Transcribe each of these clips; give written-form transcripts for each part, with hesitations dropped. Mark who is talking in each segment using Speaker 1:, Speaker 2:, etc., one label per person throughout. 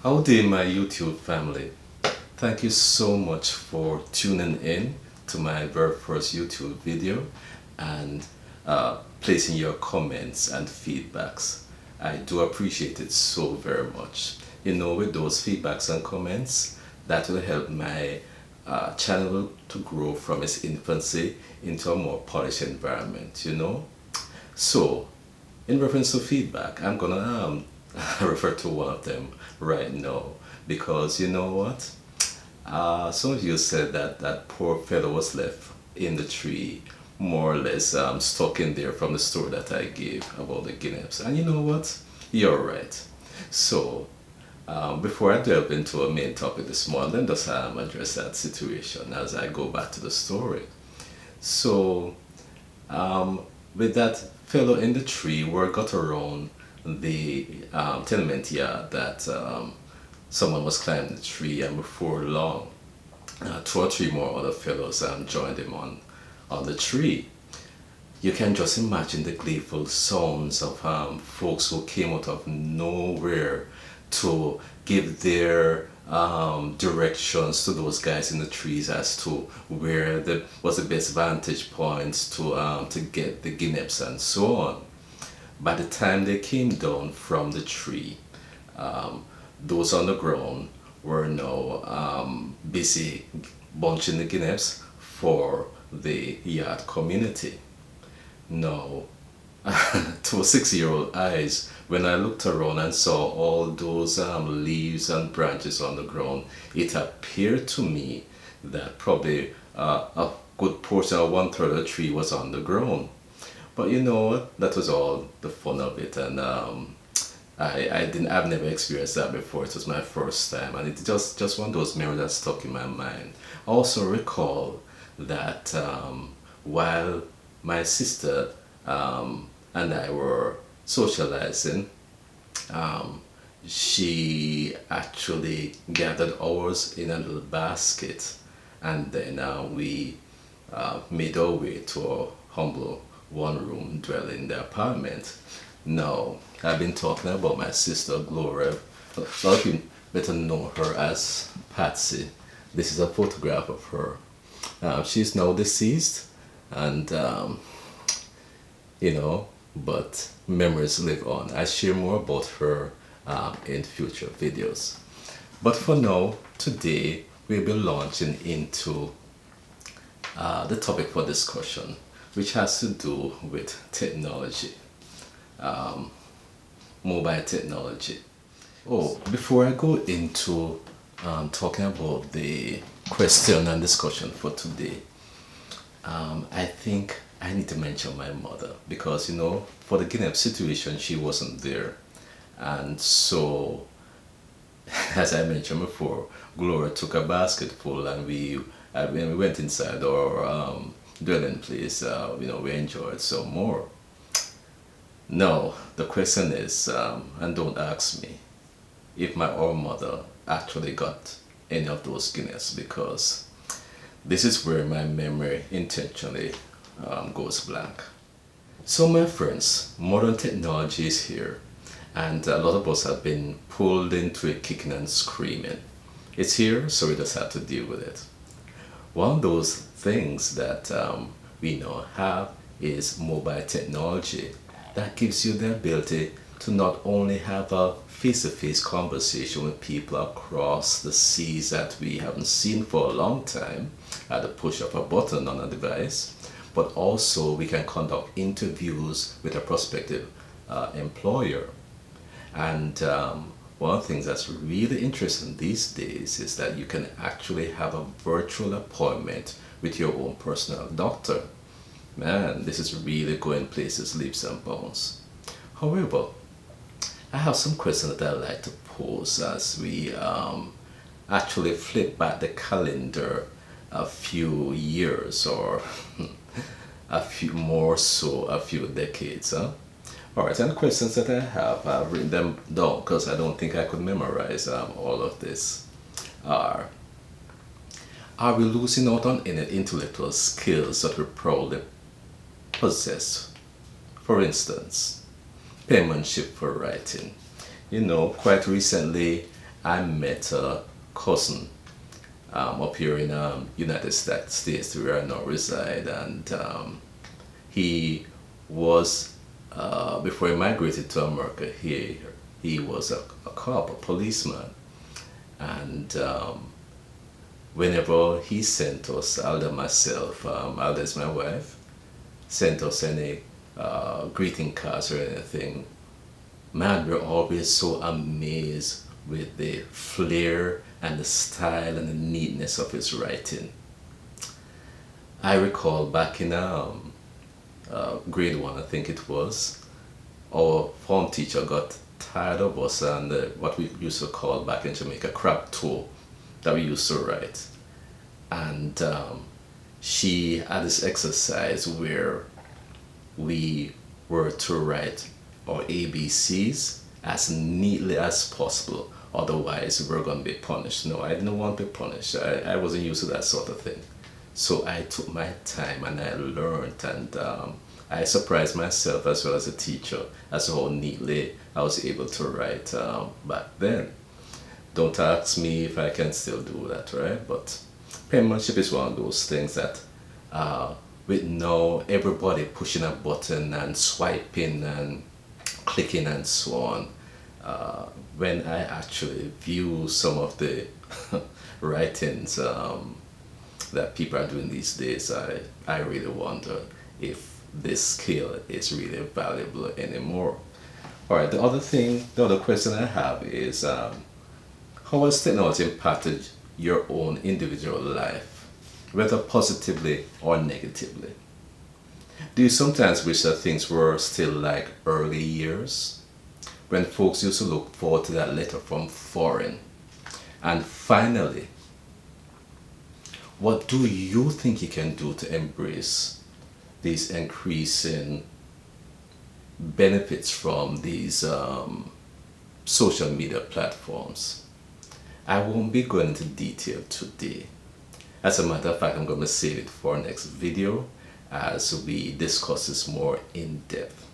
Speaker 1: Howdy, my YouTube family. Thank you so much for tuning in to my very first YouTube video and placing your comments and feedbacks. I do appreciate it so very much. With those feedbacks and comments, that will help my channel to grow from its infancy into a more polished environment. So, in reference to feedback, I'm gonna refer to one of them right now because you know what? Some of you said that that poor fellow was left in the tree, more or less stuck in there from the story that I gave about the guineas. And you know what? You're right. So, before I delve into a main topic this morning, let me just address that situation as I go back to the story. So, with that fellow in the tree, word got around the tenement yard that someone was climbing the tree, and before long, two or three more other fellows joined him on the tree. You can just imagine the gleeful sounds of folks who came out of nowhere to give their directions to those guys in the trees as to where was the best vantage points to get the guineas and so on. By the time they came down from the tree, those on the ground were now busy bunching the guineas for the yard community. Now, to 6-year-old eyes, when I looked around and saw all those leaves and branches on the ground, it appeared to me that probably a good portion of 1/3 of the tree was on the ground. But you know what? That was all the fun of it, and I've never experienced that before. It was my first time, and it's just one of those memories that stuck in my mind. I also recall that while my sister and I were socializing, she actually gathered ours in a little basket, and then we made our way to a humble one-room dwelling in the apartment. Now, I've been talking about my sister Gloria. A lot of you better know her as Patsy. This is a photograph of her. She's now deceased, and but memories live on. I share more about her in future videos. But for now, today we'll be launching into the topic for discussion, which has to do with technology, mobile technology. Oh, before I go into talking about the question and discussion for today, I think I need to mention my mother because, for the guinea situation, she wasn't there. And so, as I mentioned before, Gloria took a basket full, and when we went inside our dwelling place, we enjoyed some more. Now, the question is, and don't ask me, if my own mother actually got any of those guineas, because this is where my memory intentionally goes blank. So my friends, modern technology is here, and a lot of us have been pulled into it kicking and screaming. It's here, so we just have to deal with it. One of those things that we now have is mobile technology that gives you the ability to not only have a face-to-face conversation with people across the seas that we haven't seen for a long time at the push of a button on a device, but also we can conduct interviews with a prospective employer. And one of the things that's really interesting these days is that you can actually have a virtual appointment with your own personal doctor. Man, this is really going places leaps and bounds. However, I have some questions that I'd like to pose as we actually flip back the calendar a few years, or a few decades. Alright, and the questions that I have, I've written them down because I don't think I could memorize all of this. Are we losing out on any intellectual skills that we proudly possess? For instance, penmanship for writing. Quite recently I met a cousin up here in United States where I now reside, and he was before he migrated to America. He was a cop, a policeman, and whenever he sent us, Alda myself, Alda is my wife, sent us any greeting cards or anything, man, we're always so amazed with the flair and the style and the neatness of his writing. I recall back in grade one, I think it was, our form teacher got tired of us and what we used to call back in Jamaica crab toe that we used to write. And she had this exercise where we were to write our ABCs as neatly as possible, otherwise we're going to be punished. No, I didn't want to be punished. I wasn't used to that sort of thing. So I took my time and I learned, and I surprised myself as well as a teacher as to how neatly I was able to write back then. Don't ask me if I can still do that, right? But penmanship is one of those things that with now everybody pushing a button and swiping and clicking and so on, when I actually view some of the writings that people are doing these days, I really wonder if this skill is really valuable anymore. All right, the other question I have is how has technology impacted your own individual life, whether positively or negatively? Do you sometimes wish that things were still like early years, when folks used to look forward to that letter from foreign? And finally, what do you think you can do to embrace these increasing benefits from these social media platforms? I won't be going into detail today. As a matter of fact, I'm going to save it for next video as we discuss this more in depth.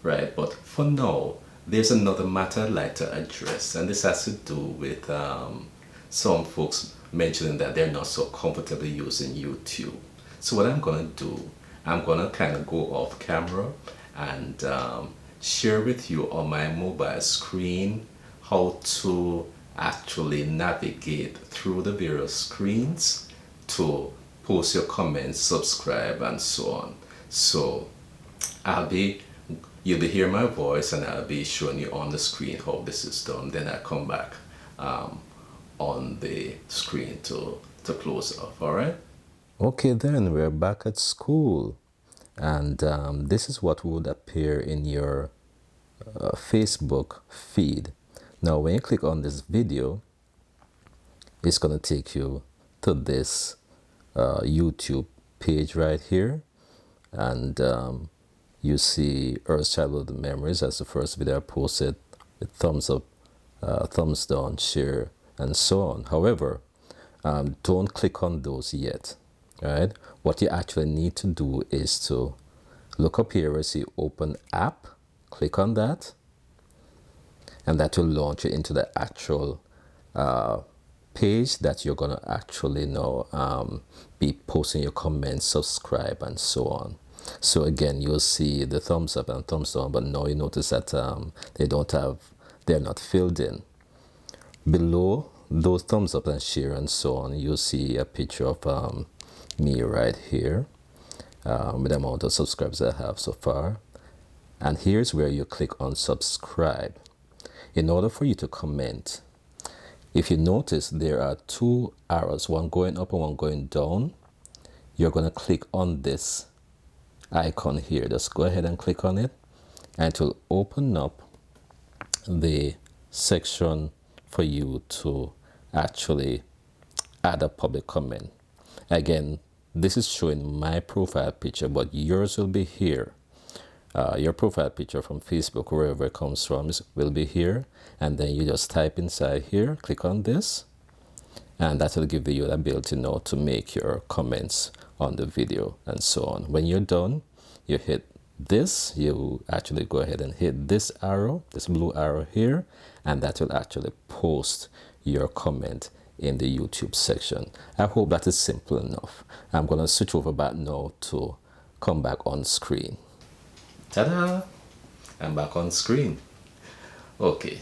Speaker 1: Right, but for now, there's another matter I'd like to address, and this has to do with some folks mentioning that they're not so comfortable using YouTube. So what I'm going to do, I'm going to kind of go off camera and share with you on my mobile screen how to actually navigate through the various screens to post your comments, subscribe, and so on. So you'll be hearing my voice and I'll be showing you on the screen how this is done. Then I come back on the screen to close off. All right. Okay, then we're back at school, and this is what would appear in your Facebook feed. Now, when you click on this video, it's going to take you to this YouTube page right here, and you see Earth's Childhood Memories as the first video I posted with thumbs up, thumbs down, share, and so on. However, don't click on those yet. Right? What you actually need to do is to look up here where you see Open App, click on that, and that will launch you into the actual page that you're going to actually now be posting your comments, subscribe, and so on. So again, you'll see the thumbs up and thumbs down, but now you notice that they're not filled in. Below those thumbs up and share and so on, you'll see a picture of me right here with the amount of subscribers I have so far. And here's where you click on subscribe. In order for you to comment, if you notice there are two arrows, one going up and one going down, you're going to click on this icon here. Just go ahead and click on it, and it will open up the section for you to actually add a public comment. Again, this is showing my profile picture, but yours will be here. Your profile picture from Facebook, wherever it comes from, will be here, and then you just type inside here, click on this, and that will give you the ability now to make your comments on the video and so on. When you're done, you hit this, you actually go ahead and hit this arrow, this blue arrow here, and that will actually post your comment in the YouTube section. I hope that is simple enough. I'm going to switch over back now to come back on screen. Ta-da! I'm back on screen. Okay,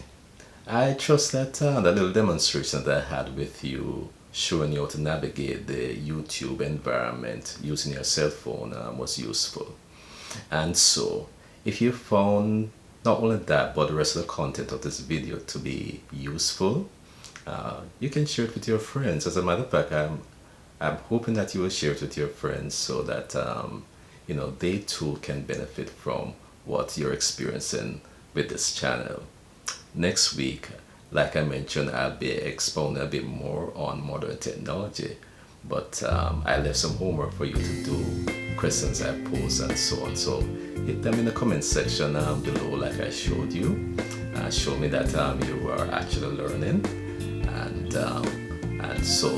Speaker 1: I trust that the little demonstration that I had with you showing you how to navigate the YouTube environment using your cell phone was useful. And so, if you found not only that but the rest of the content of this video to be useful, you can share it with your friends. As a matter of fact, I'm hoping that you will share it with your friends so that you know, they too can benefit from what you're experiencing with this channel. Next week, like I mentioned, I'll be expounding a bit more on modern technology, but I left some homework for you to do, questions I posed and so on. So hit them in the comment section below like I showed you. Show me that you are actually learning. And so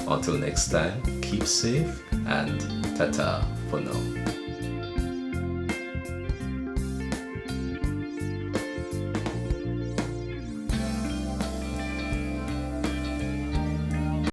Speaker 1: until next time, keep safe and ta-ta for now.